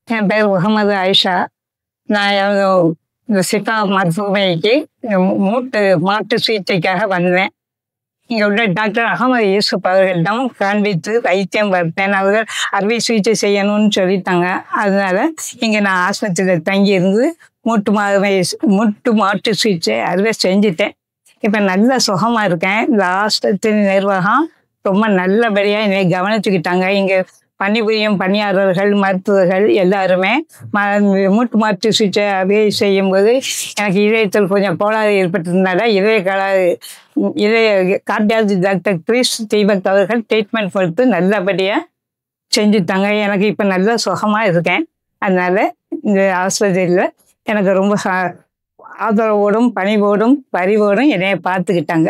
என் பேர் முகமது ஆயிஷா. நான் இந்த சித்தா மருத்துவமனைக்கு மாட்டு சிகிச்சைக்காக வந்தேன். இங்கே உள்ள டாக்டர் அகமது யூசுப் அவர்களிடம் காண்பித்து வைத்தியம் பார்த்தேன். அவர்கள் அறுவை சிகிச்சை செய்யணும்னு சொல்லிட்டாங்க. அதனால இங்கே நான் ஆஸ்பத்திரியில் தங்கியிருந்து மூட்டு மாட்டு சிகிச்சை அறுவை செஞ்சுட்டேன். இப்போ நல்ல சுகமாக இருக்கேன். இந்த ஆஸ்பத்திரி நிர்வாகம் ரொம்ப நல்லபடியாக என்னை கவனிச்சுக்கிட்டாங்க. இங்கே பணிபுரியும் பணியாளர்கள், மருத்துவர்கள் எல்லாருமே மூட்டு மாற்று சிகிச்சை அறுவை செய்யும்போது எனக்கு இதயத்தில் கொஞ்சம் கோளாறு ஏற்பட்டிருந்தனால கார்டியாலஜி டாக்டர் கிறிஸ் தீபக் அவர்கள் ட்ரீட்மெண்ட் கொடுத்து நல்லபடியாக செஞ்சுட்டாங்க. எனக்கு இப்போ நல்ல சுகமாக இருக்கேன். அதனால் இந்த ஆஸ்பத்திரியில் எனக்கு ரொம்ப ஆதரவோடும் பணிவோடும் பரிவோடும் என்னைய பார்த்துக்கிட்டாங்க.